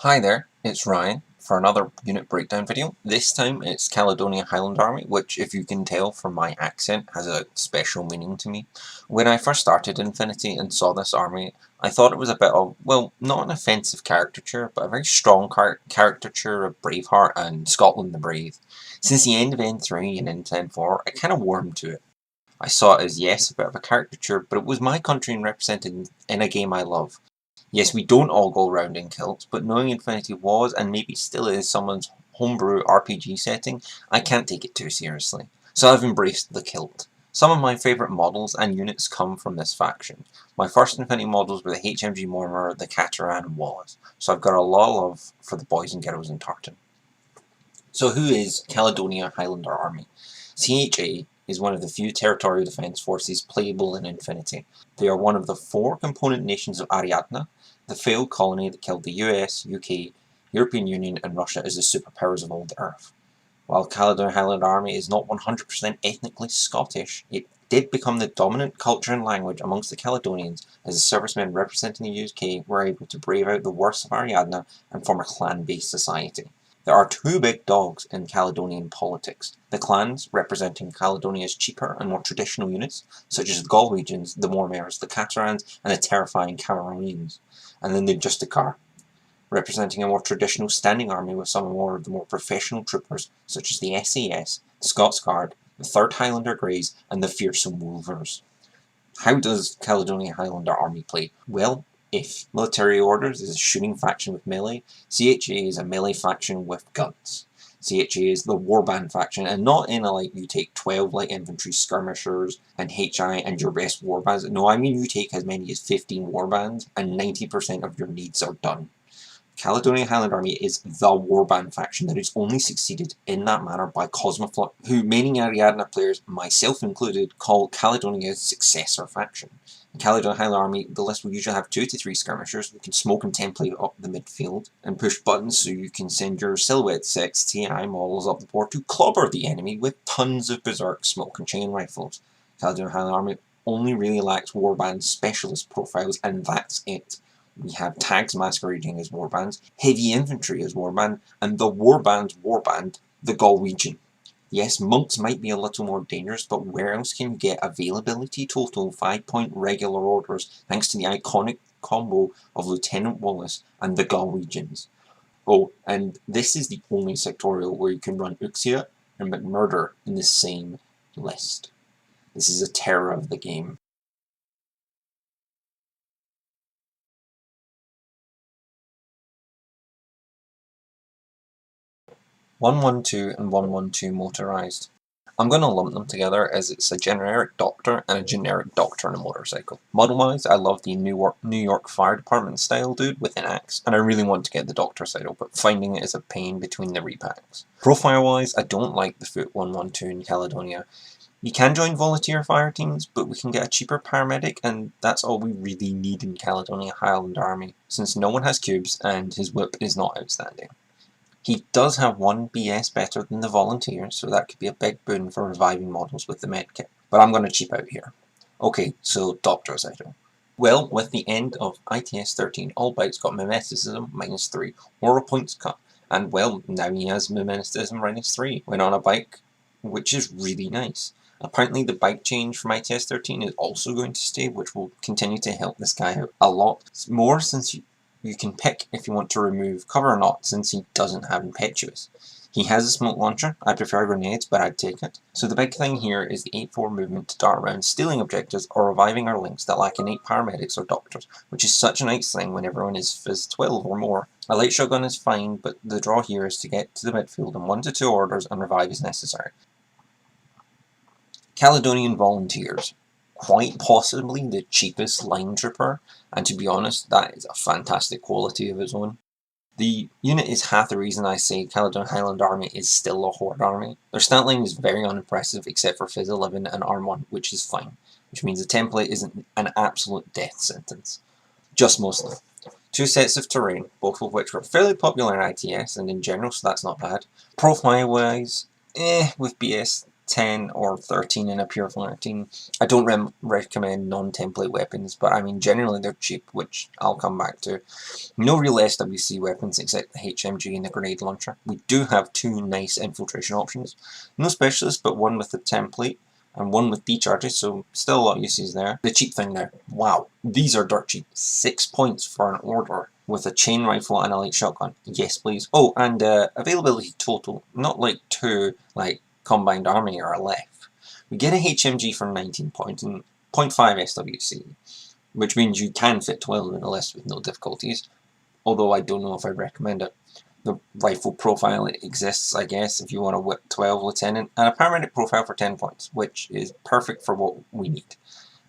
Hi there, it's Ryan for another unit breakdown video. This time it's Caledonian Highlander Army, which, if you can tell from my accent, has a special meaning to me. When I first started Infinity and saw this army, I thought it was a bit of, well, not an offensive caricature, but a very strong caricature of Braveheart and Scotland the Brave. Since the end of N3 and into N4, I kind of warmed to it. I saw it as, yes, a bit of a caricature, but it was my country and represented in a game I love. Yes, we don't all go around in kilts, but knowing Infinity was, and maybe still is, someone's homebrew RPG setting, I can't take it too seriously. So I've embraced the kilt. Some of my favourite models and units come from this faction. My first Infinity models were the HMG Mortimer, the Cateran, and Wallace, so I've got a lot of love for the boys and girls in Tartan. So who is Caledonia Highlander Army? CHA is one of the few territorial defence forces playable in Infinity. They are one of the 4 component nations of Ariadna, the failed colony that killed the US, UK, European Union and Russia as the superpowers of old Earth. While Caledonian Highlander Army is not 100% ethnically Scottish, it did become the dominant culture and language amongst the Caledonians as the servicemen representing the UK were able to brave out the worst of Ariadna and form a clan-based society. There are 2 big dogs in Caledonian politics: the clans, representing Caledonia's cheaper and more traditional units, such as the Galwegians, the Mormares, the Caterans, and the terrifying Cameronians, and then the Justicar, representing a more traditional standing army with some more of the more professional troopers, such as the SAS, the Scots Guard, the 3rd Highlander Greys, and the fearsome Wolvers. How does Caledonian Highlander Army play? Well, if Military Orders is a shooting faction with melee, CHA is a melee faction with guns. CHA is the Warband faction, and not in a like you take 12 light infantry skirmishers and HI and your best warbands. No, I mean you take as many as 15 warbands and 90% of your needs are done. Caledonian Highland Army is the Warband faction that has only succeeded in that manner by Cosmoflux, who many Ariadna players, myself included, call Caledonia's successor faction. In Caledonian Highland Army, the list will usually have 2 to 3 skirmishers who can smoke and template up the midfield and push buttons so you can send your Silhouette 6 TI models up the board to clobber the enemy with tons of berserk smoke and chain rifles. Caledonian Highland Army only really lacks Warband specialist profiles, and that's it. We have tags masquerading as warbands, heavy infantry as warband, and the warband's warband, the Galwegian. Yes, monks might be a little more dangerous, but where else can you get availability total 5-point regular orders thanks to the iconic combo of Lieutenant Wallace and the Galwegians? Oh, and this is the only sectorial where you can run Uxia and McMurder in the same list. This is a terror of the game. 112 and 112 motorized. I'm going to lump them together as it's a generic doctor and a generic doctor in a motorcycle. Model-wise, I love the New York Fire Department style dude with an axe, and I really want to get the doctor saddle, but finding it is a pain between the repacks. Profile-wise, I don't like the Foot 112 in Caledonia. You can join volunteer fire teams, but we can get a cheaper paramedic, and that's all we really need in Caledonia Highlander Army, since no one has cubes and his whip is not outstanding. He does have 1 BS better than the volunteers, so that could be a big boon for reviving models with the medkit. But I'm going to cheap out here. Okay, so Doctor's item. Well, with the end of ITS 13, all bikes got Mimeticism -3, Aura points cut, and well, now he has Mimeticism -3 when on a bike, which is really nice. Apparently the bike change from ITS 13 is also going to stay, which will continue to help this guy out a lot more, since you can pick if you want to remove cover or not, since he doesn't have Impetuous. He has a smoke launcher. I prefer grenades, but I'd take it. So the big thing here is the 8-4 movement to dart around, stealing objectives or reviving our links that lack innate paramedics or doctors, which is such a nice thing when everyone is Phys 12 or more. A light shotgun is fine, but the draw here is to get to the midfield in 1 to 2 orders and revive as necessary. Caledonian Volunteers. Quite possibly the cheapest line trooper, and to be honest, that is a fantastic quality of its own. The unit is half the reason I say Caledonian Highland Army is still a Horde army. Their stat line is very unimpressive except for Phys 11 and Arm 1, which is fine, which means the template isn't an absolute death sentence. Just mostly. 2 sets of terrain, both of which were fairly popular in ITS and in general, so that's not bad. Profile wise, with BS 10 or 13 in a pure flirting. I don't recommend non-template weapons, but I mean generally they're cheap, which I'll come back to. No real SWC weapons except the HMG and the grenade launcher. We do have two nice infiltration options. No specialist, but one with the template and one with decharges, so still a lot of uses there. The cheap thing now, wow, these are dirt cheap. 6 points for an order with a chain rifle and a light shotgun. Yes, please. Oh, and availability total, not like 2 like Combined Army or left. We get a HMG for 19 points and 0.5 SWC, which means you can fit 12 in a list with no difficulties, although I don't know if I'd recommend it. The rifle profile exists, I guess, if you want a whip 12 lieutenant, and a paramedic profile for 10 points, which is perfect for what we need.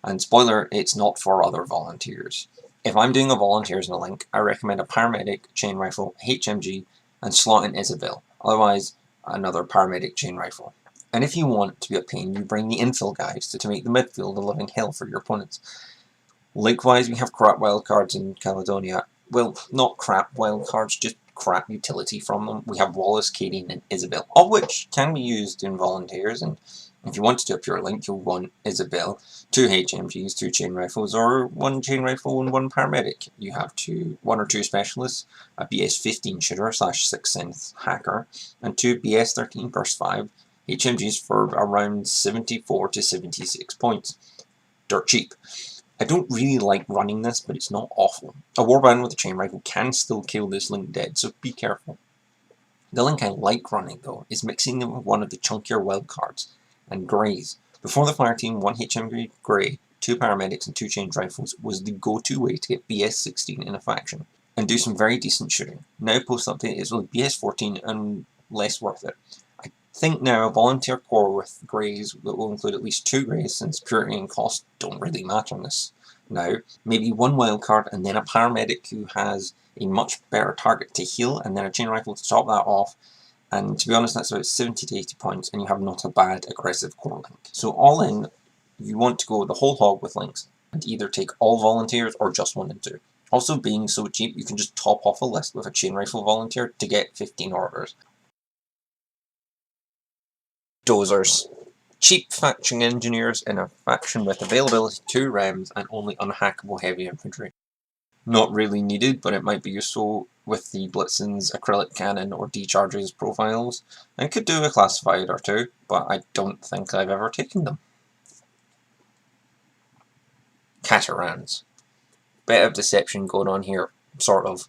And spoiler, it's not for other volunteers. If I'm doing a volunteers in a link, I recommend a paramedic, chain rifle, HMG, and slot in Isabel. Otherwise, another paramedic chain rifle. And if you want to be a pain, you bring the infill guys to make the midfield a living hell for your opponents. Likewise, we have crap wildcards in Caledonia. Well, not crap wildcards, just crap utility from them. We have Wallace, Cadian, and Isabel, all which can be used in volunteers, and if you want to do a pure link, you'll want Isabel, 2 HMGs, 2 chain rifles, or 1 chain rifle and 1 paramedic. You have 1 or 2 specialists, a BS-15 shooter / 6th Sense hacker, and 2 BS-13 burst 5 HMGs for around 74 to 76 points. Dirt cheap. I don't really like running this, but it's not awful. A warband with a chain rifle can still kill this link dead, so be careful. The link I like running, though, is mixing them with one of the chunkier wildcards and greys. Before the fire team, 1 HMG grey, 2 paramedics and 2 chain rifles was the go-to way to get BS-16 in a faction, and do some very decent shooting. Now post-update is with BS-14 and less worth it. I think now a volunteer corps with greys that will include at least 2 greys, since purity and cost don't really matter in this. Now, maybe 1 wildcard and then a paramedic who has a much better target to heal, and then a chain rifle to top that off. And to be honest, that's about 70 to 80 points, and you have not a bad aggressive core link. So all in, you want to go the whole hog with links, and either take all volunteers or just 1 and 2. Also, being so cheap, you can just top off a list with a chain rifle volunteer to get 15 orders. Dozers. Cheap faction engineers in a faction with availability 2 REMS and only unhackable heavy infantry. Not really needed, but it might be useful with the Blitzen's acrylic cannon or decharges profiles, and could do a classified or 2, but I don't think I've ever taken them. Caterans. Bit of deception going on here, sort of.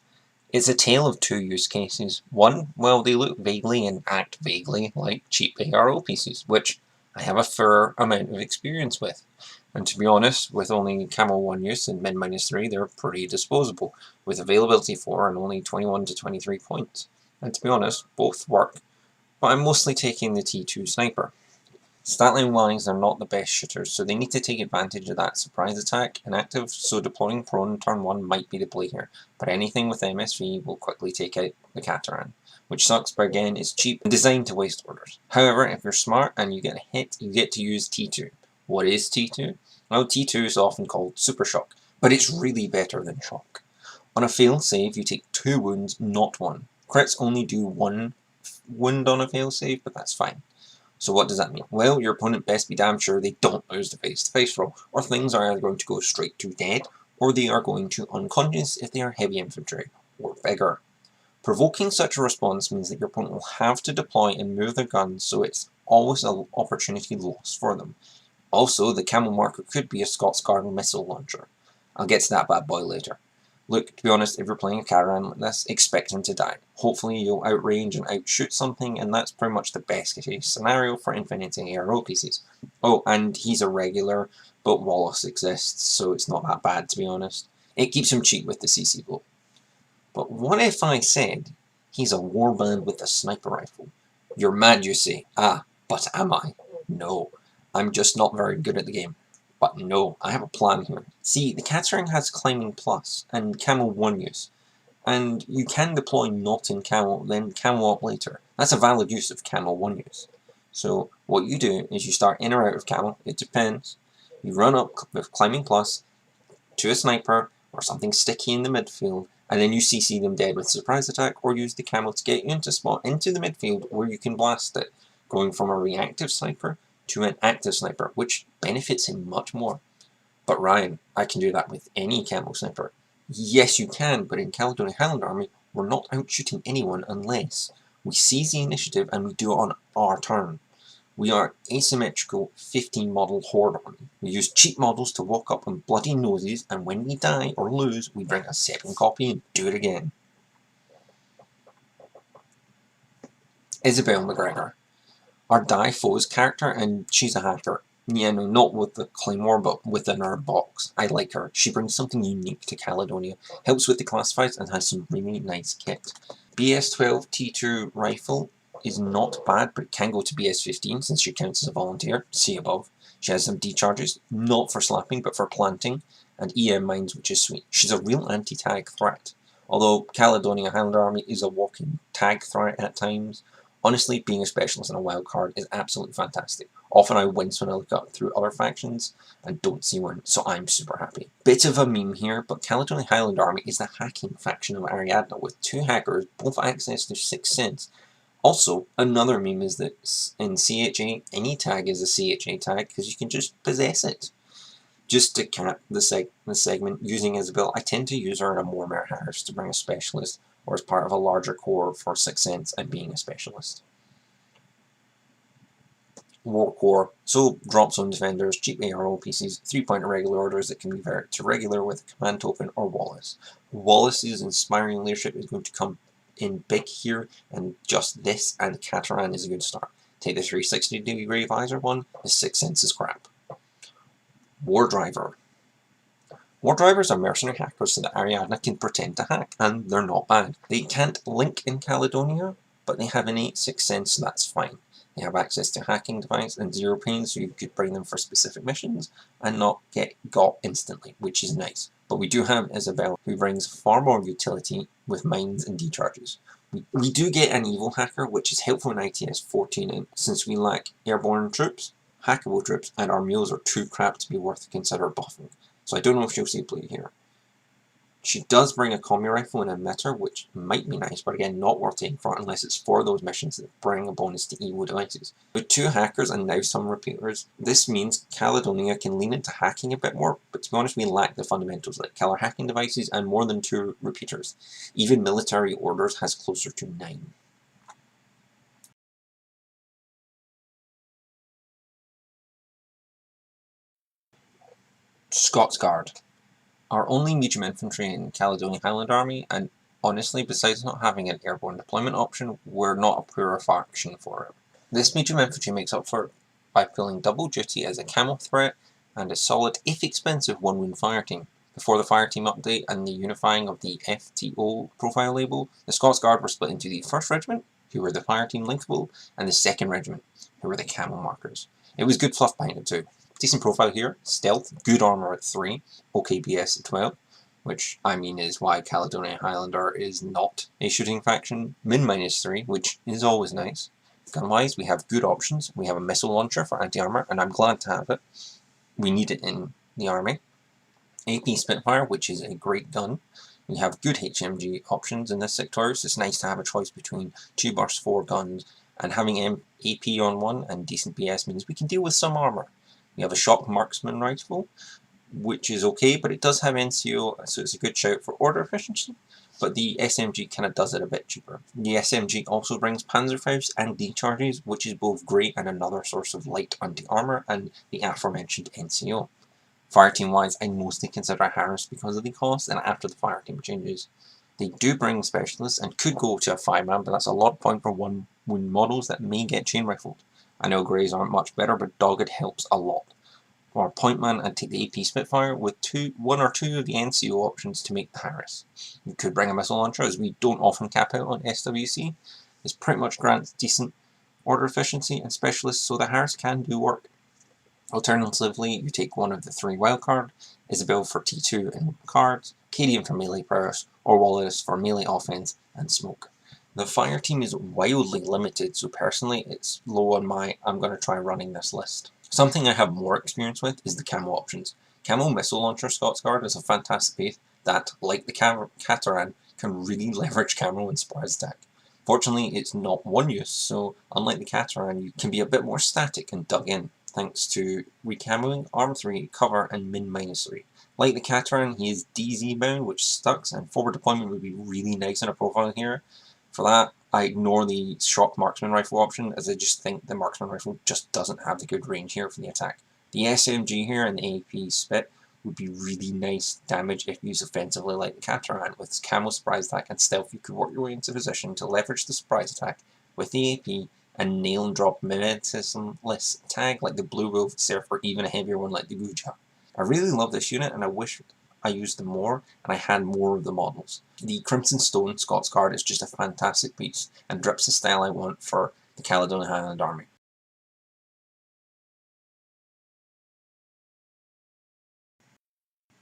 It's a tale of 2 use cases. One, well, they look vaguely and act vaguely like cheap ARO pieces, which I have a fair amount of experience with. And to be honest, with only camo 1 use and min -3, they're pretty disposable, with availability 4 and only 21 to 23 points. And to be honest, both work, but I'm mostly taking the T2 sniper. Statline wise, they're not the best shooters, so they need to take advantage of that surprise attack inactive, so deploying prone turn 1 might be the play here, but anything with MSV will quickly take out the Cateran, which sucks, but again is cheap and designed to waste orders. However, if you're smart and you get a hit, you get to use T2. What is T2? Well, T2 is often called Super Shock, but it's really better than Shock. On a failed save, you take 2 wounds, not 1. Crits only do 1 wound on a failed save, but that's fine. So what does that mean? Well, your opponent best be damn sure they don't lose the face-to-face roll, or things are either going to go straight to dead, or they are going to unconscious if they are heavy infantry, or bigger. Provoking such a response means that your opponent will have to deploy and move their guns, so it's always an opportunity loss for them. Also, the camo marker could be a Scots Guard missile launcher. I'll get to that bad boy later. Look, to be honest, if you're playing a Cateran like this, expect him to die. Hopefully you'll outrange and outshoot something, and that's pretty much the best case scenario for infinite ARO pieces. Oh, and he's a regular, but Wallace exists, so it's not that bad, to be honest. It keeps him cheap with the CC blow. But what if I said he's a warband with a sniper rifle? You're mad, you say. Ah, but am I? No. I'm just not very good at the game. But no, I have a plan here. See, the Cateran has climbing plus and camo 1 use, and you can deploy not in camo, then camo up later. That's a valid use of camo 1 use. So what you do is you start in or out of camo, it depends. You run up with climbing plus to a sniper or something sticky in the midfield, and then you CC them dead with surprise attack, or use the camo to get you into spot into the midfield where you can blast it. going from a reactive sniper to an active sniper, which benefits him much more. But Ryan, I can do that with any camo sniper. Yes, you can, but in Caledonian Highlander Army, we're not out shooting anyone unless we seize the initiative and we do it on our turn. We are asymmetrical 15 model horde army. We use cheap models to walk up on bloody noses, and when we die or lose, we bring a second copy and do it again. Isabel McGregor. Our Die Foes character, and she's a hacker. Yeah, no, not with the Claymore, but within her box. I like her. She brings something unique to Caledonia, helps with the classifieds, and has some really nice kit. BS-12 T2 rifle is not bad, but it can go to BS-15 since she counts as a volunteer. See above. She has some decharges, not for slapping, but for planting, and EM mines, which is sweet. She's a real anti-tag threat. Although Caledonia Highlander Army is a walking tag threat at times, honestly, being a specialist in a wild card is absolutely fantastic. Often I wince when I look up through other factions and don't see one, so I'm super happy. Bit of a meme here, but Caledonian Highlander Army is the hacking faction of Ariadna with 2 hackers, both access to 6th sense. Also, another meme is that in CHA, any tag is a CHA tag because you can just possess it. Just to cap the segment, using Isabel, I tend to use her in a Mormare Harris to bring a specialist, or as part of a larger core for 6th sense and being a specialist. War Core, so drop zone defenders, cheap ARO pieces, 3-point irregular orders that can convert to regular with a command token or Wallace. Wallace's inspiring leadership is going to come in big here, and just this and Cataran is a good start. Take the 360-degree visor one, the 6th sense is crap. War Driver. War Drivers are mercenary hackers so that Ariadna can pretend to hack, and they're not bad. They can't link in Caledonia, but they have innate 6th sense, so that's fine. They have access to hacking device and 0 pain, so you could bring them for specific missions and not get got instantly, which is nice. But we do have Isabel, who brings far more utility with mines and decharges. We do get an evil hacker, which is helpful in ITS 14, since we lack airborne troops, hackable troops, and our mules are too crap to be worth to consider buffing. So I don't know if she'll see play here. She does bring a combi rifle and a emitter, which might be nice, but again, not worth taking for unless it's for those missions that bring a bonus to EVO devices. With 2 hackers and now some repeaters, this means Caledonia can lean into hacking a bit more, but to be honest, we lack the fundamentals like killer hacking devices and more than 2 repeaters. Even military orders has closer to 9. Scots Guard. Our only medium infantry in Caledonian Highlander Army, and honestly, besides not having an airborne deployment option, we're not a pure faction for it. This medium infantry makes up for it by pulling double duty as a camo threat and a solid, if expensive, 1-wound fireteam. Before the fireteam update and the unifying of the FTO profile label, the Scots Guard were split into the 1st Regiment, who were the fireteam linkable, and the 2nd Regiment, who were the camo markers. It was good fluff behind it too. Decent profile here, stealth, good armor at 3, okay BS at 12, which I mean is why Caledonian Highlander is not a shooting faction. Min -3, which is always nice. Gun-wise, we have good options. We have a missile launcher for anti-armor, and I'm glad to have it. We need it in the army. AP Spitfire, which is a great gun. We have good HMG options in this Sectorial, so it's nice to have a choice between 2 burst 4 guns, and having AP on 1 and decent BS means we can deal with some armor. We have a shock marksman rifle, which is okay, but it does have NCO, so it's a good shout for order efficiency, but the SMG kind of does it a bit cheaper. The SMG also brings Panzerfaust and decharges, which is both great and another source of light anti-armor, and the aforementioned NCO. Fireteam wise, I mostly consider Harris because of the cost, and after the fireteam changes. They do bring specialists and could go to a 5-man, but that's a lot of point for 1-wound models that may get chain rifled. I know Greys aren't much better, but Dogged helps a lot. For point man, I'd take the AP Spitfire with 1 or 2 of the NCO options to make the Harris. You could bring a missile launcher, as we don't often cap out on SWC. This pretty much grants decent order efficiency and specialists, so the Harris can do work. Alternatively, you take one of the 3 wildcard, Isabel for T2 and cards, Cadian for melee prowess, or Wallace for melee offense and smoke. The fire team is wildly limited, so personally it's low on my I'm going to try running this list. Something I have more experience with is the camo options. Camo Missile Launcher Scots Guard is a fantastic piece that, like the Cataran, can really leverage camo and surprise attack. Fortunately, it's not one use, so unlike the Cateran, you can be a bit more static and dug in, thanks to recamoing, arm 3, cover, and min -3. Like the Cateran, he is DZ bound, which sucks, and forward deployment would be really nice in a profile here. For that, I ignore the shock marksman rifle option, as I just think the marksman rifle just doesn't have the good range here for the attack. The SMG here and the AP Spit would be really nice damage if used offensively like the Cateran. With camo surprise attack and stealth, you could work your way into position to leverage the surprise attack with the AP and nail and drop mimetism-less tag like the Blue Wolf Surf or even a heavier one like the Guja. I really love this unit and I wish I used them more and I had more of the models. The Crimson Stone Scots Guard is just a fantastic piece and drips the style I want for the Caledonian Highlander Army.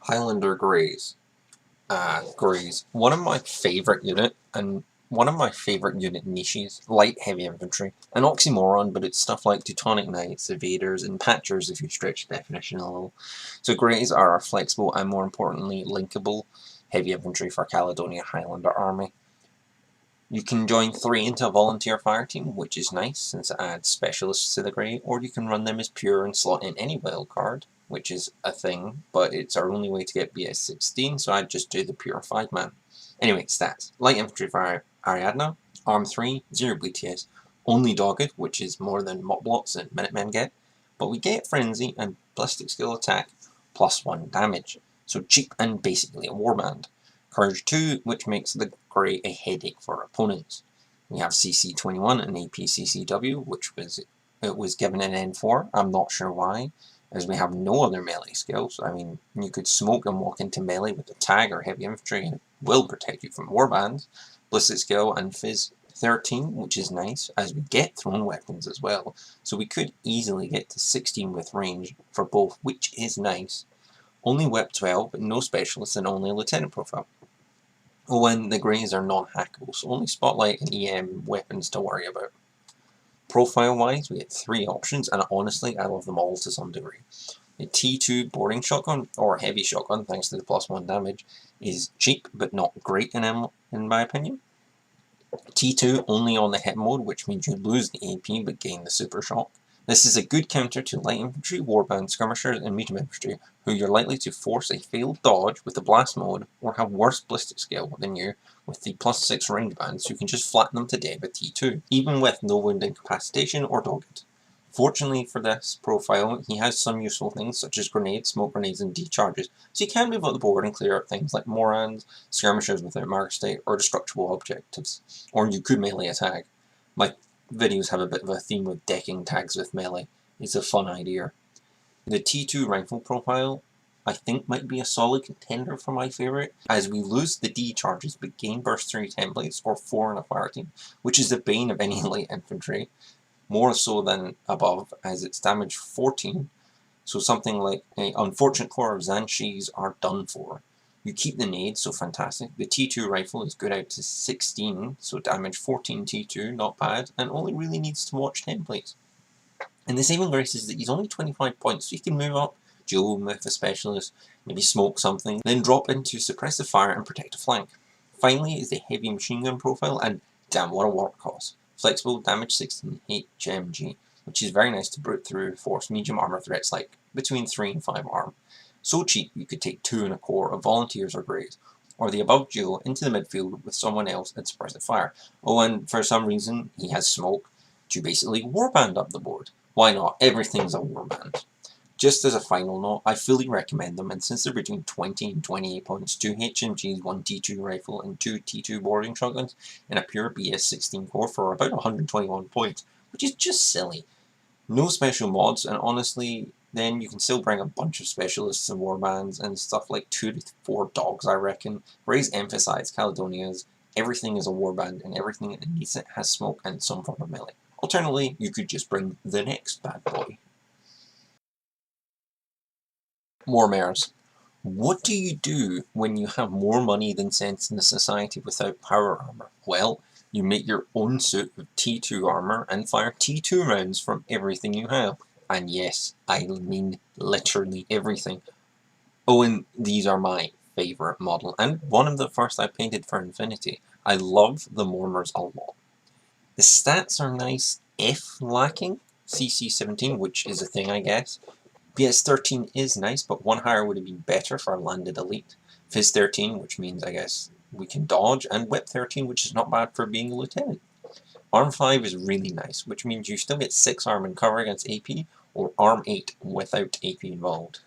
Highlander Greys. Greys. One of my favourite unit niches, light heavy infantry. An oxymoron, but it's stuff like Teutonic Knights, Evaders, and Patchers if you stretch the definition a little. So Greys are a flexible and more importantly linkable heavy infantry for Caledonian Highlander Army. You can join 3 into a volunteer fire team, which is nice since it adds specialists to the Grey, or you can run them as pure and slot in any wild card, which is a thing, but it's our only way to get BS 16, so I'd just do the pure 5-man. Anyway, stats. Light infantry for Ariadna, arm 3, 0 BTS, only dogged, which is more than Moplots and Minutemen get, but we get frenzy and ballistic skill attack, +1 damage, so cheap and basically a warband. Courage 2, which makes the Grey a headache for opponents. We have CC21 and AP CCW, which was given an N4. I'm not sure why, as we have no other melee skills. I mean, you could smoke and walk into melee with a tag or heavy infantry, and it will protect you from warbands. Ballistic skill and Fizz 13, which is nice, as we get thrown weapons as well. So we could easily get to 16 with range for both, which is nice. Only Whip 12, but no specialists and only Lieutenant profile. When the Greys are non-hackable, so only Spotlight and EM weapons to worry about. Profile-wise, we get 3 options, and honestly, I love them all to some degree. The T2 boarding shotgun, or heavy shotgun, thanks to the +1 damage, is cheap, but not great in my opinion. T2 only on the hit mode, which means you lose the AP, but gain the super shock. This is a good counter to light infantry, warbands, skirmishers, and medium infantry, who you're likely to force a failed dodge with the blast mode, or have worse ballistic skill than you with the +6 range bands, who can just flatten them to death with T2, even with no wound incapacitation or dogged. Fortunately for this profile, he has some useful things such as grenades, smoke grenades, and decharges, so you can move up the board and clear out things like Morans, skirmishers without mark state, or destructible objectives. Or you could melee a tag. My videos have a bit of a theme with decking tags with melee. It's a fun idea. The T2 rifle profile, I think, might be a solid contender for my favourite, as we lose the D charges but gain burst 3 templates or 4 in a fire team, which is the bane of any light infantry, more so than above, as it's damage 14, so something like an unfortunate core of Zanshis are done for. You keep the nade, so fantastic. The T2 rifle is good out to 16, so damage 14 T2, not bad, and only really needs to watch templates. And the saving grace is that he's only 25 points, so you can move up, dual with a specialist, maybe smoke something, then drop into suppressive fire and protect a flank. Finally is the heavy machine gun profile, and damn, what a workhorse. Flexible, damage 16 HMG, which is very nice to brute through force medium armor threats like between 3 and 5 arm. So cheap you could take 2 in a core of volunteers or greys, or the above duo into the midfield with someone else and suppressive fire. Oh, and for some reason he has smoke to basically warband up the board. Why not? Everything's a warband. Just as a final note, I fully recommend them, and since they're between 20 and 28 points, 2 HMGs, 1 T2 rifle, and 2 T2 boarding shotguns in a pure BS 16 core for about 121 points, which is just silly. No special mods, and honestly, then you can still bring a bunch of specialists and warbands and stuff like 2 to 4 dogs, I reckon. Raise emphasize Caledonia's, everything is a warband, and everything that needs it has smoke and some form of melee. Alternatively, you could just bring the next bad boy. Warmares. What do you do when you have more money than sense in a society without power armor? Well, you make your own suit of T2 armor and fire T2 rounds from everything you have. And yes, I mean literally everything. Oh, and these are my favourite model, and one of the first I painted for Infinity. I love the Mormers a lot. The stats are nice if lacking CC 17, which is a thing I guess. BS 13 is nice, but one higher would have been better for a landed elite. Phys 13, which means I guess we can dodge, and Whip 13, which is not bad for being a lieutenant. Arm 5 is really nice, which means you still get 6 arm and cover against AP, or Arm 8 without AP involved.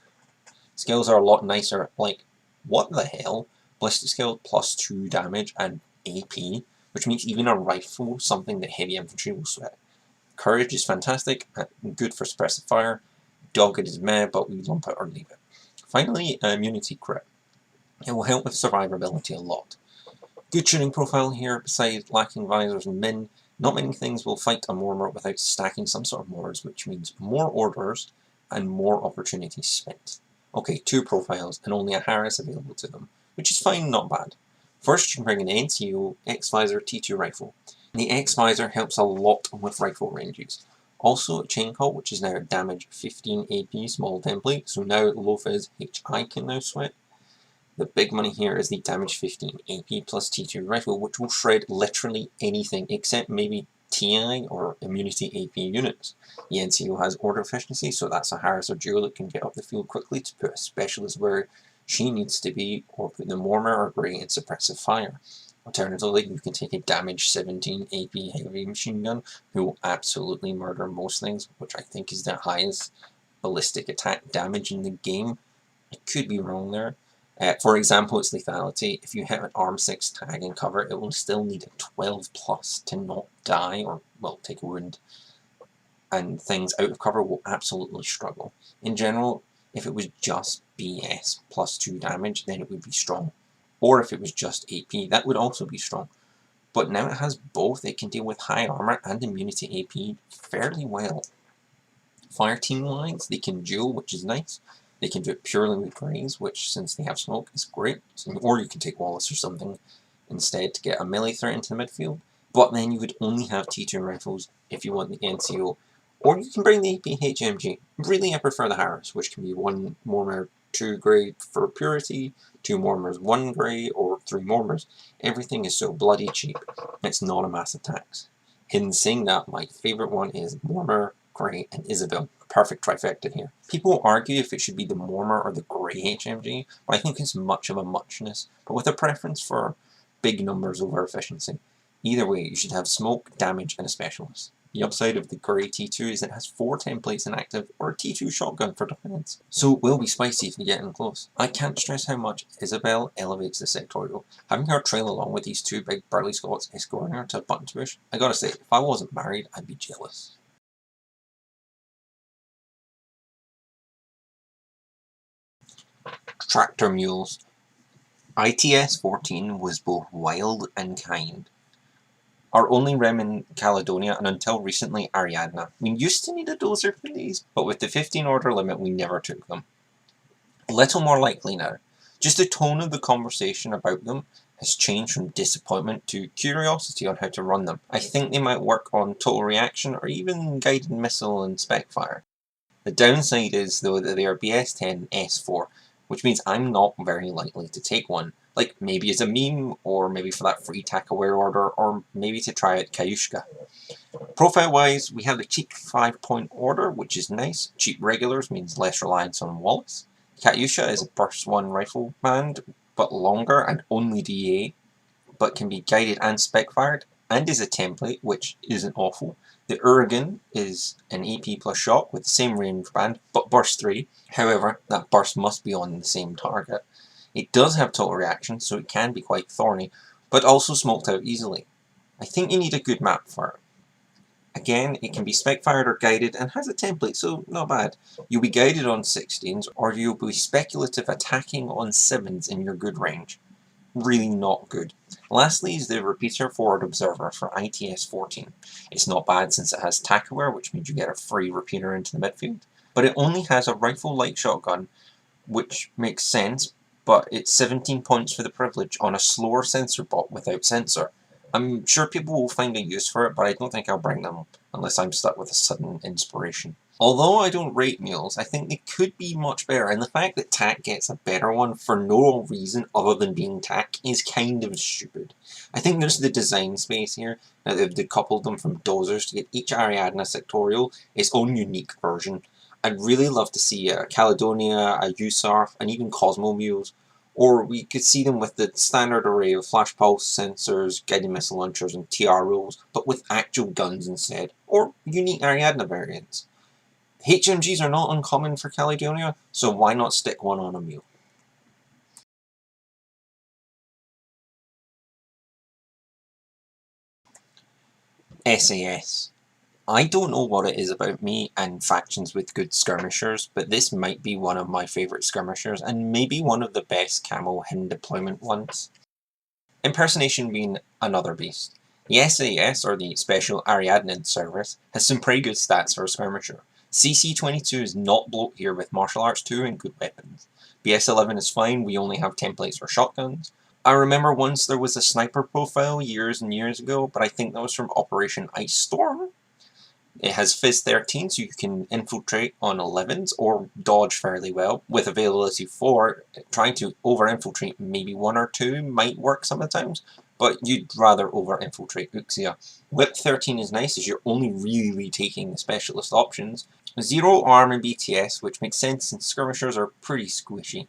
Skills are a lot nicer, like, what the hell? Ballistic skill plus 2 damage and AP, which makes even a rifle something that heavy infantry will sweat. Courage is fantastic, and good for suppressive fire. Dogged is meh, but we lump it or leave it. Finally, immunity crit. It will help with survivability a lot. Good shooting profile here, besides lacking visors and min. Not many things will fight a Mormor without stacking some sort of mortars, which means more orders and more opportunities spent. Okay, 2 profiles, and only a Harris available to them, which is fine, not bad. First, you can bring an NCO, X-Visor, T2 rifle. The X-Visor helps a lot with rifle ranges. Also, a Chain Call, which is now damage 15 AP small template, so now low phys HI can now sweat. The big money here is the damage 15 AP plus T2 rifle, which will shred literally anything except maybe TI or immunity AP units. The NCO has order efficiency, so that's a Harris or Duel that can get up the field quickly to put a specialist where she needs to be, or put the Mormor or Grey in suppressive fire. Alternatively, you can take a damage 17 AP heavy machine gun, who will absolutely murder most things, which I think is the highest ballistic attack damage in the game. I could be wrong there. For example, its lethality. If you hit an arm 6 tag and cover, it will still need a 12 plus to not die, or, well, take a wound. And things out of cover will absolutely struggle. In general, if it was just BS plus 2 damage, then it would be strong. Or if it was just AP, that would also be strong. But now it has both, it can deal with high armor and immunity AP fairly well. Fire team lines, they can duel, which is nice. They can do it purely with Greys, which, since they have smoke, is great. Or you can take Wallace or something instead to get a melee threat into the midfield. But then you would only have T2 rifles if you want the NCO. Or you can bring the AP HMG. Really, I prefer the Harris, which can be 1 Mormor, 2 Grey for purity, 2 Mormors, 1 Grey, or 3 Mormors. Everything is so bloody cheap. It's not a massive tax. In saying that, my favourite one is Mormor, Grey, and Isabel. Perfect trifecta here. People argue if it should be the Mormor or the Grey HMG, but I think it's much of a muchness, but with a preference for big numbers over efficiency. Either way, you should have smoke, damage, and a specialist. The upside of the Grey T2 is it has 4 templates inactive, or a T2 shotgun for defense, so it will be spicy if you get in close. I can't stress how much Isabel elevates the Sectorial. Having her trail along with these 2 big burly Scots escorting her to a button to push, I gotta say, if I wasn't married, I'd be jealous. Tractor mules. ITS 14 was both wild and kind. Our only rem in Caledonia, and until recently Ariadna. We used to need a dozer for these, but with the 15 order limit we never took them. A little more likely now. Just the tone of the conversation about them has changed from disappointment to curiosity on how to run them. I think they might work on total reaction or even guided missile and spec fire. The downside is, though, that they are BS10 and S4, which means I'm not very likely to take one. Like, maybe as a meme, or maybe for that free takeover order, or maybe to try out Kayushka. Profile-wise, we have the cheap 5-point order, which is nice. Cheap regulars means less reliance on Wallace. Katyusha is a burst 1 rifle band, but longer and only DA, but can be guided and spec-fired, and is a template, which isn't awful. The Uragan is an AP plus shot with the same range band, but burst 3. However, that burst must be on the same target. It does have total reaction, so it can be quite thorny, but also smoked out easily. I think you need a good map for it. Again, it can be spec-fired or guided, and has a template, so not bad. You'll be guided on 16s, or you'll be speculative attacking on 7s in your good range. Really not good. Lastly is the Repeater Forward Observer for ITS 14. It's not bad since it has takeover, which means you get a free repeater into the midfield, but it only has a rifle light shotgun, which makes sense, but it's 17 points for the privilege on a slower sensor bot without sensor. I'm sure people will find a use for it, but I don't think I'll bring them unless I'm stuck with a sudden inspiration. Although I don't rate mules, I think they could be much better, and the fact that tack gets a better one for no reason other than being tack is kind of stupid. I think there's the design space here. Now they've decoupled them from dozers to get each Ariadna Sectorial its own unique version. I'd really love to see a Caledonia, a USARF, and even Cosmo mules. Or we could see them with the standard array of flash pulse sensors, guided missile launchers, and TR rules, but with actual guns instead, or unique Ariadna variants. HMGs are not uncommon for Caledonia, so why not stick one on a mule? SAS. I don't know what it is about me and factions with good skirmishers, but this might be one of my favourite skirmishers, and maybe one of the best camo hidden deployment ones. Impersonation being another beast. The SAS, or the Special Ariadnian Service, has some pretty good stats for a skirmisher. CC-22 is not bloat here with martial arts 2 and good weapons. BS-11 is fine, we only have templates for shotguns. I remember once there was a sniper profile years and years ago, but I think that was from Operation Ice Storm. It has Fizz 13, so you can infiltrate on 11s or dodge fairly well, with availability 4. Trying to over-infiltrate maybe 1 or 2 might work sometimes, but you'd rather over-infiltrate Uxia. Whip 13 is nice as you're only really taking the specialist options. Zero arm and BTS, which makes sense since skirmishers are pretty squishy.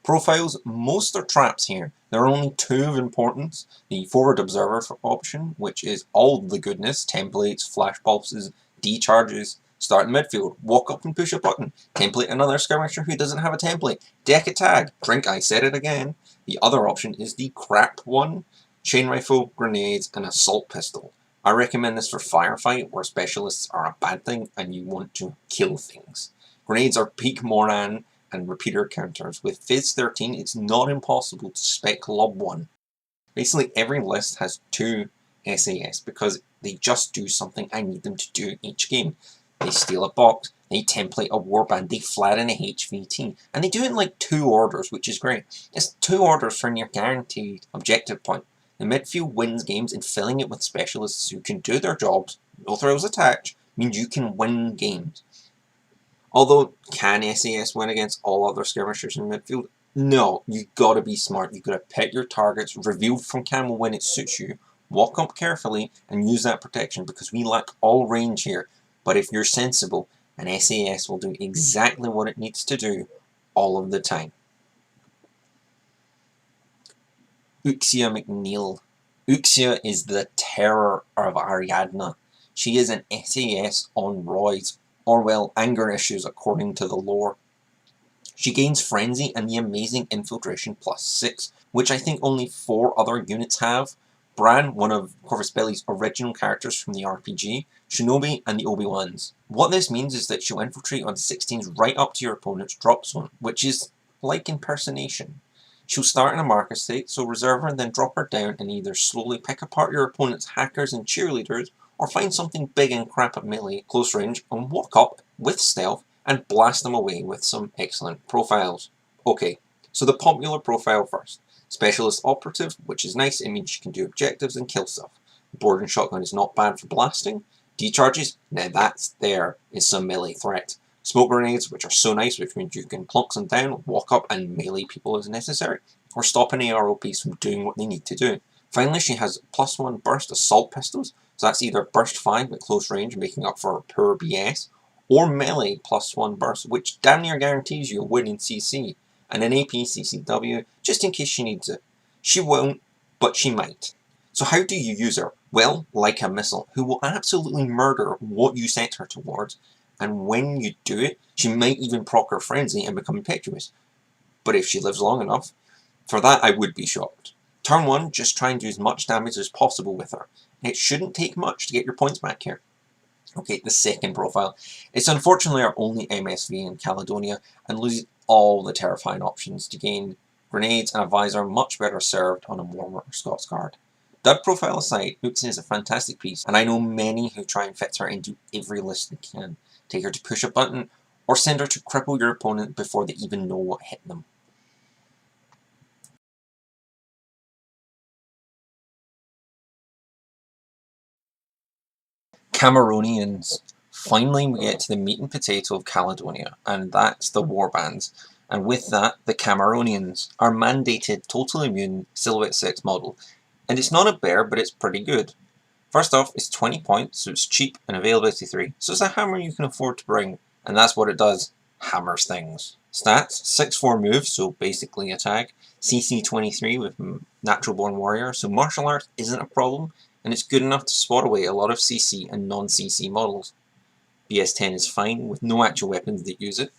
Profiles, most are traps here. There are only 2 of importance. The forward observer option, which is all the goodness, templates, flash pulses, decharges, start in midfield, walk up and push a button, template another skirmisher who doesn't have a template, deck a tag, drink I said it again. The other option is the crap one, chain rifle, grenades, and assault pistol. I recommend this for firefight, where specialists are a bad thing and you want to kill things. Grenades are peak Moran and repeater counters. With Fizz 13, it's not impossible to spec Lob 1. Basically, every list has 2 SAS because they just do something I need them to do each game. They steal a box, they template a warband, they flatten a HVT, and they do it in like 2 orders, which is great. It's 2 orders for near guaranteed objective point. The midfield wins games, and filling it with specialists who can do their jobs, no thrills attached, means you can win games. Although, can SAS win against all other skirmishers in midfield? No, you gotta be smart. You gotta pick your targets, reveal from camo when it suits you, walk up carefully, and use that protection because we lack all range here. But if you're sensible, an SAS will do exactly what it needs to do all of the time. Uxia McNeil. Uxia is the terror of Ariadna. She is an SAS on roids, or well, anger issues according to the lore. She gains Frenzy and the amazing Infiltration +6, which I think only 4 other units have. Bran, one of Corvus Belli's original characters from the RPG, Shinobi, and the Obi-Wans. What this means is that she'll infiltrate on 16s right up to your opponent's drop zone, which is like impersonation. She'll start in a marker state, so reserve her and then drop her down and either slowly pick apart your opponent's hackers and cheerleaders, or find something big and crap at melee, close range, and walk up with stealth and blast them away with some excellent profiles. Okay, so the popular profile first. Specialist Operative, which is nice, it means you can do objectives and kill stuff. Boarding Shotgun is not bad for blasting. Decharges, now that's there is some melee threat. Smoke Grenades, which are so nice, which means you can plunk them down, walk up and melee people as necessary, or stop an AROPs from doing what they need to do. Finally, she has +1 burst assault pistols, so that's either burst 5 at close range, making up for poor BS, or melee +1 burst, which damn near guarantees you a win in CC, and an AP CCW, just in case she needs it. She won't, but she might. So how do you use her? Well, like a missile, who will absolutely murder what you set her towards, and when you do it, she might even proc her frenzy and become impetuous. But if she lives long enough, for that I would be shocked. Turn 1, just try and do as much damage as possible with her. It shouldn't take much to get your points back here. Okay, the second profile. It's unfortunately our only MSV in Caledonia, and loses all the terrifying options to gain grenades and a visor much better served on a warmer Scots Guard. That profile aside, Uxia is a fantastic piece, and I know many who try and fit her into every list they can. Take her to push a button, or send her to cripple your opponent before they even know what hit them. Cameronians. Finally, we get to the meat and potato of Caledonia, and that's the Warbands. And with that, the Cameronians, our mandated total immune Silhouette 6 model. And it's not a bear, but it's pretty good. First off, it's 20 points, so it's cheap and availability 3. So it's a hammer you can afford to bring, and that's what it does. Hammers things. Stats, 6-4 moves, so basically attack. CC 23 with Natural Born Warrior, so martial arts isn't a problem, and it's good enough to swat away a lot of CC and non-CC models. BS 10 is fine, with no actual weapons that use it.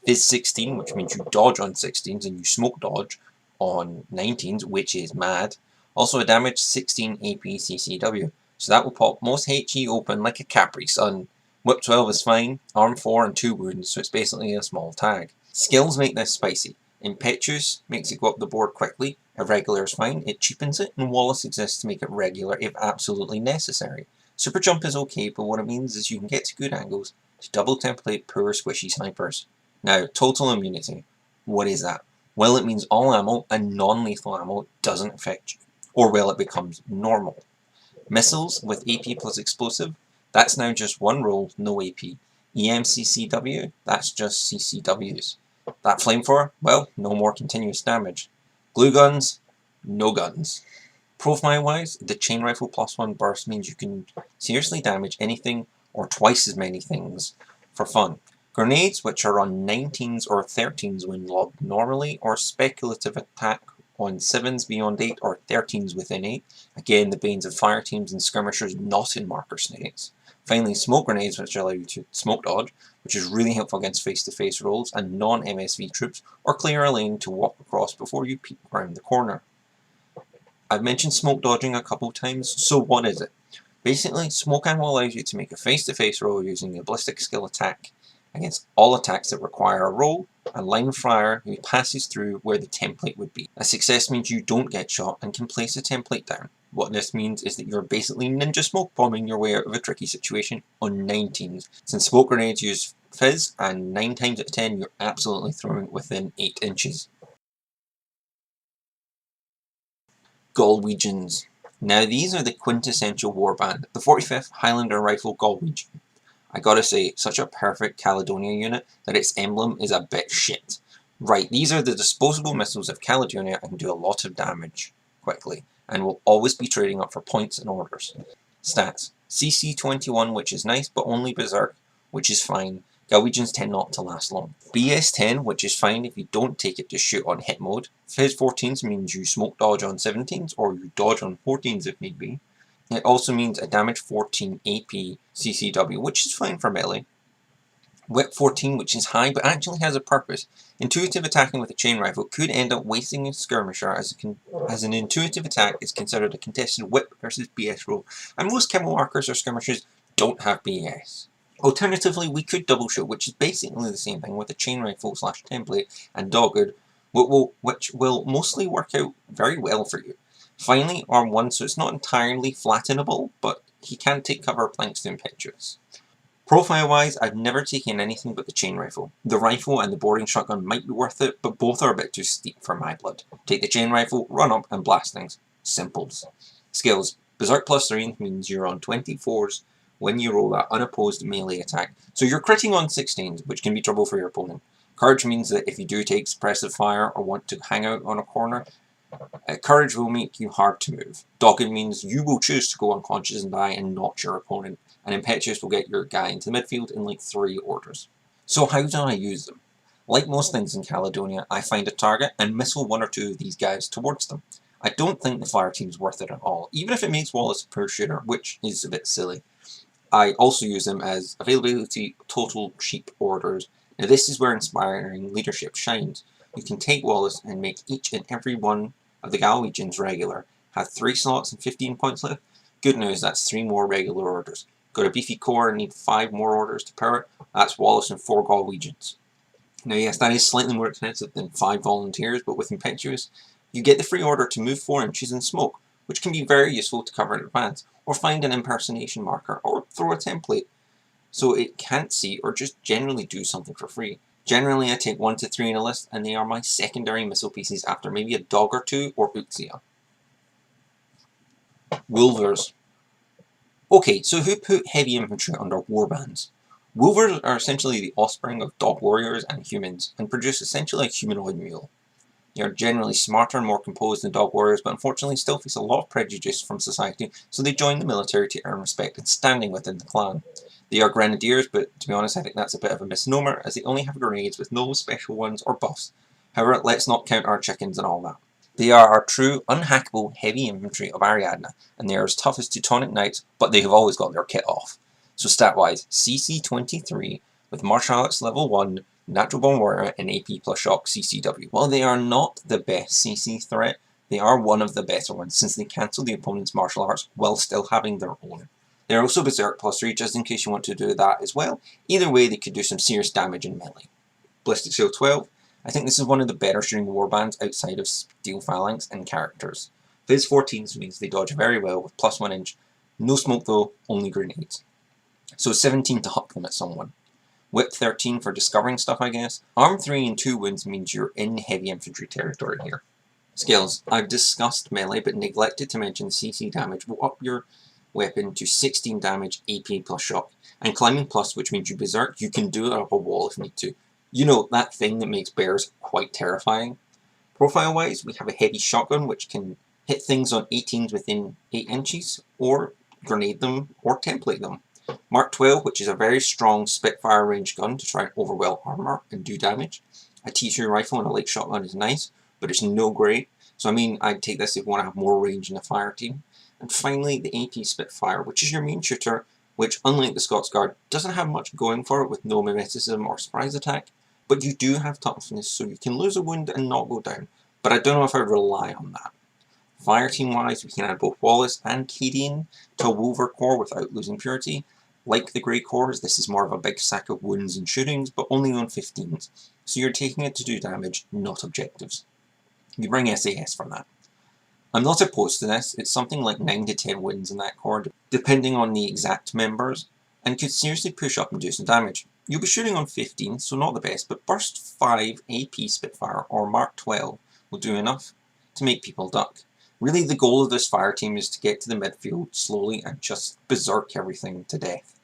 Phys 16, which means you dodge on 16s and you smoke dodge on 19s, which is mad. Also a damage 16 AP CCW, so that will pop most HE open like a Capri Sun. Whip 12 is fine, arm 4 and 2 wounds, so it's basically a small tag. Skills make this spicy. Impetuous makes it go up the board quickly, Irregular is fine, it cheapens it, and Wallace exists to make it regular if absolutely necessary. Super Jump is okay, but what it means is you can get to good angles to double template poor squishy snipers. Now, total immunity. What is that? Well, it means all ammo and non-lethal ammo doesn't affect you, or well, it becomes normal. Missiles with AP plus explosive, that's now just one roll, no AP. EMCCW, that's just CCWs. That flamethrower, well, no more continuous damage. Glue guns, no guns. Profile-wise, the chain rifle +1 burst means you can seriously damage anything or twice as many things for fun. Grenades, which are on 19s or 13s when lobbed normally, or speculative attack on 7s beyond 8 or 13s within 8. Again, the banes of fire teams and skirmishers not in marker states. Finally, smoke grenades, which allow you to smoke dodge, which is really helpful against face-to-face rolls and non-MSV troops, or clear a lane to walk across before you peek around the corner. I've mentioned smoke dodging a couple times, so what is it? Basically, smoke ammo allows you to make a face-to-face roll using a ballistic skill attack against all attacks that require a roll, a line of fire who passes through where the template would be. A success means you don't get shot and can place a template down. What this means is that you're basically ninja smoke bombing your way out of a tricky situation on 19s, since smoke grenades use fizz, and 9 times out of 10 you're absolutely throwing it within 8 inches. Galwegians. Now these are the quintessential warband, the 45th Highlander Rifle Galwegian. I gotta say, such a perfect Caledonia unit that its emblem is a bit shit. Right, these are the disposable missiles of Caledonia and can do a lot of damage quickly, and will always be trading up for points and orders. Stats. CC 21, which is nice, but only Berserk, which is fine. Galwegians tend not to last long. BS 10, which is fine if you don't take it to shoot on hit mode. Phys 14s means you smoke dodge on 17s, or you dodge on 14s if need be. It also means a damage 14 AP CCW, which is fine for melee. Whip 14, which is high but actually has a purpose. Intuitive attacking with a chain rifle could end up wasting a skirmisher, as an intuitive attack is considered a contested whip versus BS roll, and most camo markers or skirmishers don't have BS. Alternatively, we could double shoot, which is basically the same thing with a chain rifle / template and dogged, which will mostly work out very well for you. Finally, arm 1, so it's not entirely flattenable, but he can take cover planks to impetuous. Profile-wise, I've never taken anything but the chain rifle. The rifle and the boarding shotgun might be worth it, but both are a bit too steep for my blood. Take the chain rifle, run up, and blast things. Simples. Skills. Berserk +3 means you're on 24s when you roll that unopposed melee attack, so you're critting on 16s, which can be trouble for your opponent. Courage means that if you do take suppressive fire or want to hang out on a corner, courage will make you hard to move. Dogged means you will choose to go unconscious and die and not your opponent, and impetuous will get your guy into the midfield in like 3 orders. So how do I use them? Like most things in Caledonia, I find a target and missile 1 or 2 of these guys towards them. I don't think the fire team's worth it at all, even if it makes Wallace a poor shooter, which is a bit silly. I also use them as availability total cheap orders. Now this is where inspiring leadership shines. You can take Wallace and make each and every one of the Galwegians regular. Have 3 slots and 15 points left. Good news, that's 3 more regular orders. Got a beefy core and need 5 more orders to power it. That's Wallace and 4 Galwegians. Now yes, that is slightly more expensive than 5 volunteers, but with impetuous, you get the free order to move 4 inches and smoke, which can be very useful to cover in advance, or find an impersonation marker, or throw a template so it can't see or just generally do something for free. Generally I take 1 to 3 in a list, and they are my secondary missile pieces after maybe a dog or 2 or Uxia. Wolvers. Okay, so who put heavy infantry under warbands? Wolvers are essentially the offspring of dog warriors and humans, and produce essentially a humanoid mule. They are generally smarter and more composed than dog warriors, but unfortunately still face a lot of prejudice from society, so they join the military to earn respect and standing within the clan. They are grenadiers, but to be honest I think that's a bit of a misnomer, as they only have grenades with no special ones or buffs. However, let's not count our chickens and all that. They are our true, unhackable heavy infantry of Ariadne, and they are as tough as Teutonic knights, but they have always got their kit off. So stat-wise, CC 23 with martial arts level 1, natural born warrior, and AP plus shock CCW. While they are not the best CC threat, they are one of the better ones, since they cancel the opponent's martial arts while still having their own. They are also Berserk plus 3, just in case you want to do that as well. Either way, they could do some serious damage in melee. Ballistic Shield 12. I think this is one of the better shooting warbands outside of Steel Phalanx and characters. Fizz 14s means they dodge very well with plus 1 inch. No smoke though, only grenades. So 17 to huck them at someone. Whip 13 for discovering stuff, I guess. Arm 3 and 2 wins means you're in heavy infantry territory here. Skills. I've discussed melee, but neglected to mention CC damage will up your weapon to 16 damage, AP plus shock. And climbing plus, which means you berserk, you can do it up a wall if need to. You know, that thing that makes bears quite terrifying. Profile-wise, we have a heavy shotgun, which can hit things on 18s within 8 inches, or grenade them, or template them. Mark 12, which is a very strong Spitfire range gun to try and overwhelm armor and do damage. A T2 rifle and a light shotgun is nice, but it's no great. So I mean, I'd take this if you want to have more range in the fire team. And finally, the AP Spitfire, which is your main shooter, which, unlike the Scots Guard, doesn't have much going for it with no mimetism or surprise attack, but you do have toughness, so you can lose a wound and not go down. But I don't know if I'd rely on that. Fire team wise, we can add both Wallace and Caledonian to a Wolver core without losing purity. Like the Grey cores, this is more of a big sack of wounds and shootings, but only on 15s, so you're taking it to do damage, not objectives. You bring SAS from that. I'm not opposed to this, it's something like 9 to 10 wins in that core, depending on the exact members, and could seriously push up and do some damage. You'll be shooting on 15, so not the best, but Burst 5 AP Spitfire or Mark 12 will do enough to make people duck. Really, the goal of this fire team is to get to the midfield slowly and just berserk everything to death.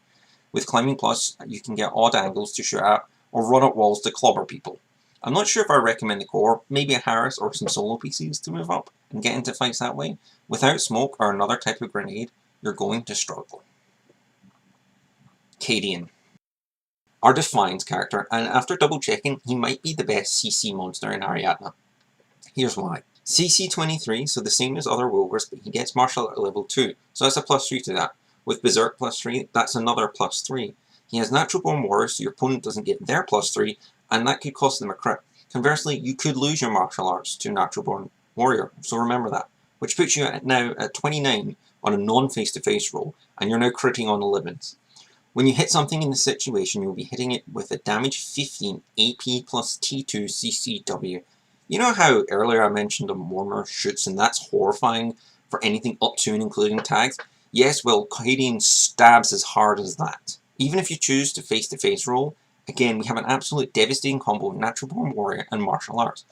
With Climbing Plus, you can get odd angles to shoot at, or run up walls to clobber people. I'm not sure if I recommend the core, maybe a Harris or some solo PCs to move up and get into fights that way. Without smoke or another type of grenade, you're going to struggle. Cadian. Our Defiance character, and after double checking, he might be the best CC monster in Ariadne. Here's why. CC 23, so the same as other Wolvers, but he gets martial at level 2, so that's a plus 3 to that. With Berserk plus 3, that's another plus 3. He has Natural Born Warrior, so your opponent doesn't get their plus 3, and that could cost them a crit. Conversely, you could lose your martial arts to Natural Born Warrior, so remember that. Which puts you now at 29 on a non-face-to-face roll, and you're now critting on 11s. When you hit something in this situation, you'll be hitting it with a damage 15 AP plus T2 CCW. You know how earlier I mentioned a Mormor shoots, and that's horrifying for anything up to and including tags? Yes, well, Cadian stabs as hard as that. Even if you choose to face-to-face roll, again, we have an absolute devastating combo of Natural Born Warrior and Martial Arts.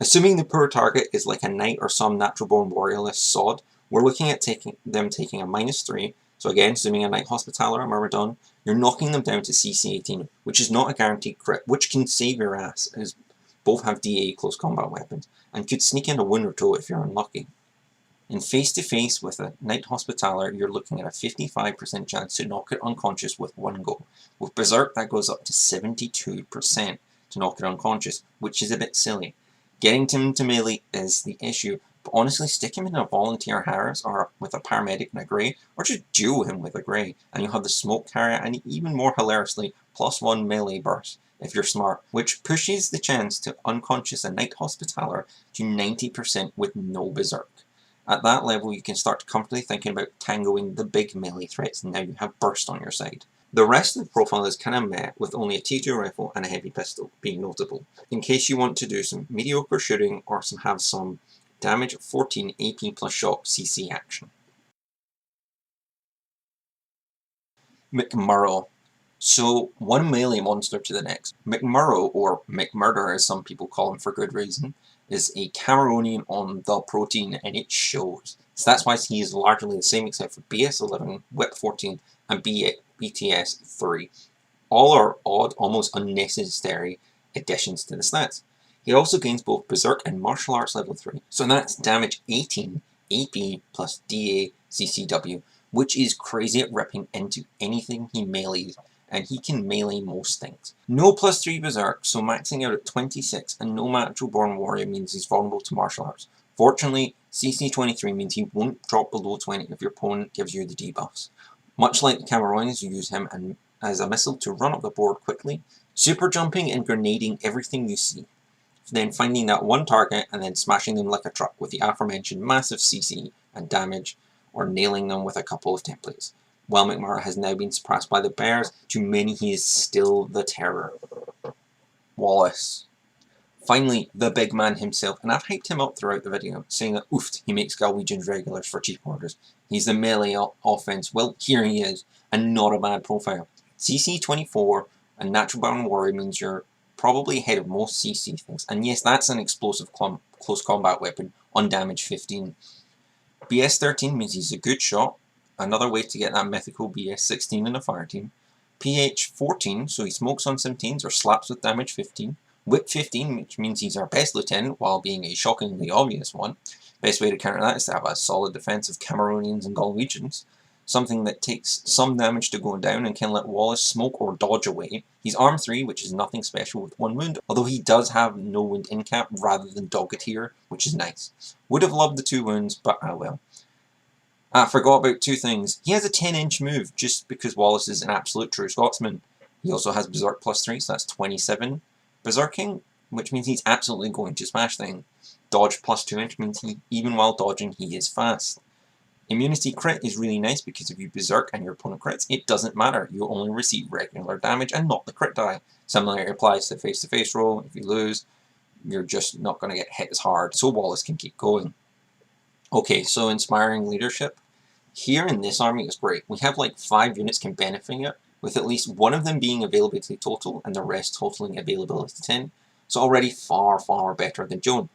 Assuming the poor target is like a Knight or some Natural Born Warrior-less sod, we're looking at them taking a -3, so again, assuming a Knight Hospitaller or Myrmidon, you're knocking them down to CC 18, which is not a guaranteed crit, which can save your ass, as both have DA close combat weapons, and could sneak in a wound or two if you're unlucky. In face-to-face with a Knight Hospitaller, you're looking at a 55% chance to knock it unconscious with one go. With Berserk, that goes up to 72% to knock it unconscious, which is a bit silly. Getting him to melee is the issue, but honestly, stick him in a volunteer Harris or with a paramedic and a Grey, or just duo him with a Grey, and you'll have the smoke carrier and even more hilariously, +1 melee burst, if you're smart, which pushes the chance to unconscious a Knight Hospitaller to 90% with no Berserk. At that level, you can start comfortably thinking about tangoing the big melee threats, and now you have burst on your side. The rest of the profile is kind of meh, with only a T2 rifle and a heavy pistol being notable, in case you want to do some mediocre shooting or have some damage 14 AP plus shock CC action. McMurrow. So, one melee monster to the next. McMurrow, or McMurder as some people call him for good reason, is a Cameronian on the protein, and it shows. Stats-wise, he is largely the same except for BS 11, Whip 14, and BTS 3. All are odd, almost unnecessary additions to the stats. He also gains both Berserk and Martial Arts level 3, so that's damage 18, AP plus DA CCW, which is crazy at ripping into anything he melees, and he can melee most things. No plus 3 Berserk, so maxing out at 26, and no Natural Born Warrior means he's vulnerable to martial arts. Fortunately, CC 23 means he won't drop below 20 if your opponent gives you the debuffs. Much like the Cameronians, you use him as a missile to run up the board quickly, super jumping and grenading everything you see. Then finding that one target and then smashing them like a truck with the aforementioned massive CC and damage, or nailing them with a couple of templates. While McMurray has now been suppressed by the bears, to many he is still the terror. Wallace. Finally, the big man himself, and I've hyped him up throughout the video, saying that oofed, he makes Galwegians regulars for cheap orders. He's the melee offense, well, here he is, and not a bad profile. CC 24 and Natural Born Warrior means you're probably ahead of most CC things, and yes, that's an explosive close combat weapon on damage 15. BS 13 means he's a good shot, another way to get that mythical BS 16 in a fire team. PH 14, so he smokes on 17s or slaps with damage 15. Whip 15, which means he's our best lieutenant while being a shockingly obvious one. Best way to counter that is to have a solid defense of Cameronians and Galwegians. Something that takes some damage to go down and can let Wallace smoke or dodge away. He's arm 3, which is nothing special with 1 wound, although he does have no wound in cap rather than Dogateer, which is nice. Would have loved the 2 wounds, but ah well. I forgot about 2 things. He has a 10-inch move, just because Wallace is an absolute true Scotsman. He also has Berserk plus 3, so that's 27. Berserking, which means he's absolutely going to smash things. Dodge plus 2-inch means even while dodging, he is fast. Immunity crit is really nice because if you berserk and your opponent crits, it doesn't matter. You only receive regular damage and not the crit die. Similarly, it applies to face-to-face roll. If you lose, you're just not going to get hit as hard, so Wallace can keep going. Okay, so inspiring leadership. Here in this army is great. We have like 5 units can benefit it, with at least one of them being availability total and the rest totaling availability 10. So already far, far better than Joan.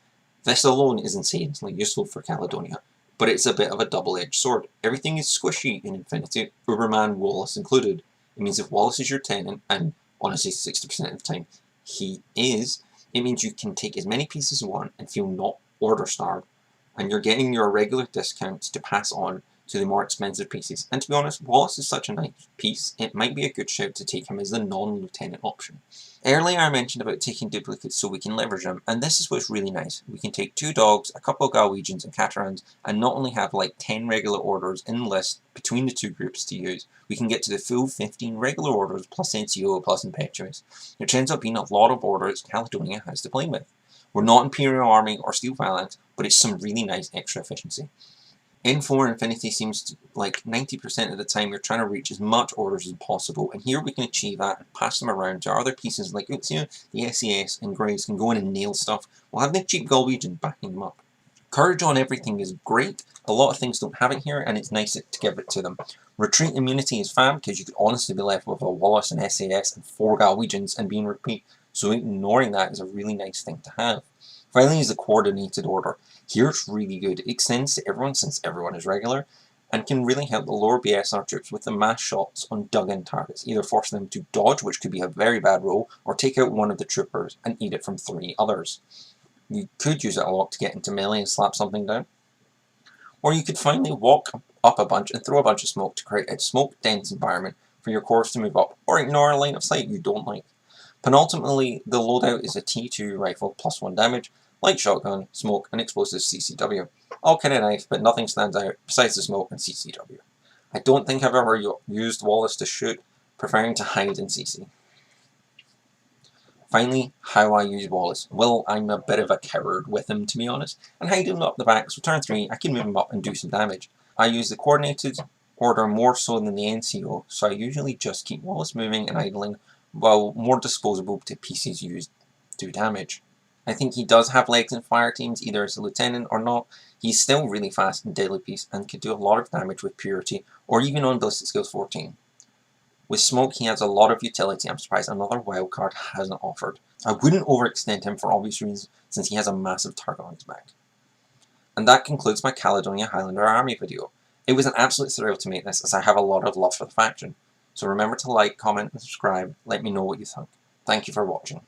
This alone is insanely useful for Caledonia, but it's a bit of a double-edged sword. Everything is squishy in Infinity, Uberman Wallace included. It means if Wallace is your tenant, and honestly 60% of the time he is, it means you can take as many pieces as you want and feel not order-starved, and you're getting your regular discounts to pass on to the more expensive pieces. And to be honest, Wallace is such a nice piece, it might be a good shout to take him as the non-lieutenant option. Earlier I mentioned about taking duplicates so we can leverage them, and this is what's really nice. We can take 2 dogs, a couple of Galwegians and Caterans, and not only have like 10 regular orders in the list between the 2 groups to use, we can get to the full 15 regular orders plus NCO plus Impetuous, which ends up being a lot of orders Caledonia has to play with. We're not Imperial Army or Steel Phalanx, but it's some really nice extra efficiency. N4 Infinity seems to, like 90% of the time you're trying to reach as much orders as possible, and here we can achieve that and pass them around to our other pieces like Utsio, the SAS, and Graves can go in and nail stuff. We'll have the cheap Galwegian backing them up. Courage on everything is great. A lot of things don't have it here, and it's nice to give it to them. Retreat immunity is fab because you could honestly be left with a Wallace and SAS and 4 Galwegians and being repeat, so ignoring that is a really nice thing to have. Finally is the coordinated order. Here it's really good. It extends to everyone since everyone is regular, and can really help the lower BSR troops with the mass shots on dug-in targets, either forcing them to dodge, which could be a very bad roll, or take out one of the troopers and eat it from 3 others. You could use it a lot to get into melee and slap something down. Or you could finally walk up a bunch and throw a bunch of smoke to create a smoke-dense environment for your corps to move up, or ignore a line of sight you don't like. Penultimately, the loadout is a T2 rifle plus 1 damage, light shotgun, smoke, and explosive CCW. All kind of nice, but nothing stands out besides the smoke and CCW. I don't think I've ever used Wallace to shoot, preferring to hide in CC. Finally, how I use Wallace. Well, I'm a bit of a coward with him, to be honest, and hide him up the back, so turn 3, I can move him up and do some damage. I use the coordinated order more so than the NCO, so I usually just keep Wallace moving and idling, while more disposable to pieces used do damage. I think he does have legs in fire teams, either as a lieutenant or not. He's still really fast and deadly piece, and could do a lot of damage with purity, or even on ballistic skills 14. With Smoke, he has a lot of utility. I'm surprised another wildcard hasn't offered. I wouldn't overextend him for obvious reasons, since he has a massive target on his back. And that concludes my Caledonian Highlander Army video. It was an absolute thrill to make this, as I have a lot of love for the faction. So remember to like, comment, and subscribe. Let me know what you think. Thank you for watching.